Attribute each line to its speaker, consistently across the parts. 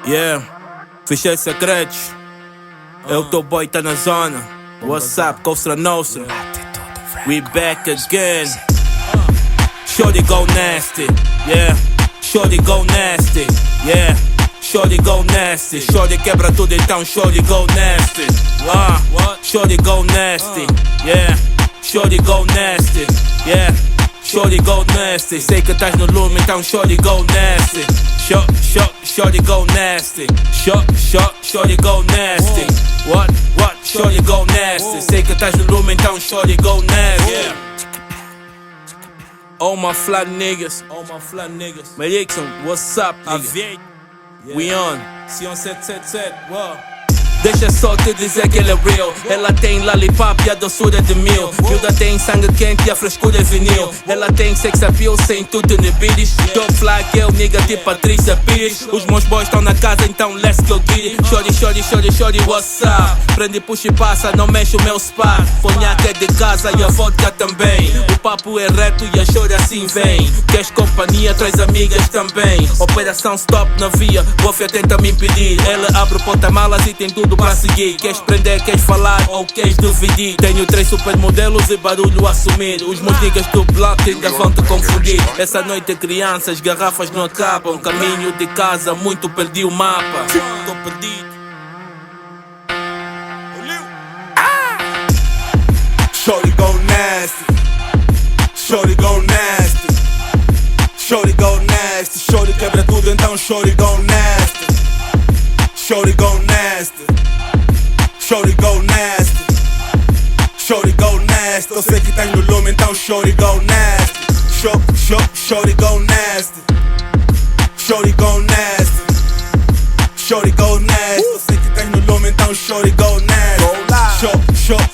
Speaker 1: Yeah, fichei secretos. Eu teu boy tá na zona. What's up, Costa Nostra? We back again. Shorty go nasty, yeah. Shorty go nasty, yeah. Shorty go nasty. Shorty quebra tudo, então shorty go nasty. Shorty go nasty, yeah. Shorty go nasty, yeah. Shorty go nasty. Sei que estás no lume, então shorty go nasty. Shorty go nasty. Shorty go nasty. What? Shorty go nasty. Sei que estás no lume, então shorty go nasty. All my fly niggas. Melixon, what's up, nigga? We on. Sion 777, wow. Deixa só te dizer que ele é real. Ela tem lollipop e a doçura de mil. Miúda tem sangue quente e a frescura é vinil. Ela tem sex appeal sem tudo inibides. Top fly girl, nigga tipo Patrícia Pires. Os meus boys estão na casa, então let's go get it. Shorty, what's up? Prende, puxa e passa, não mexe o meu spa. Conhaque é de casa e a vodka também. O papo é reto e a shorty assim vem. Queres companhia, traz amigas também. Operação stop na via, Bofia tenta me impedir. Ela abre o porta-malas e tem tudo pra seguir. Queres prender, queres falar ou queres dividir? Tenho 3 supermodelos e barulho a assumir. Os meus niggas do bloco ainda vão te confundir. Essa noite crianças, garrafas não acabam. Caminho de casa, muito perdi o mapa. Tô perdido.
Speaker 2: Shorty go nasty. Shorty go nasty. Shorty go nasty. Shorty quebra tudo, então shorty go nasty. Shorty go nasty. Shorty go nasty. Shorty go nasty. Eu sei que tá no lume, então shorty go nasty. Shorty go nasty. Shorty go nasty. Shorty go nasty. Eu sei que tá no lume, então shorty go nasty.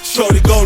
Speaker 2: Shorty go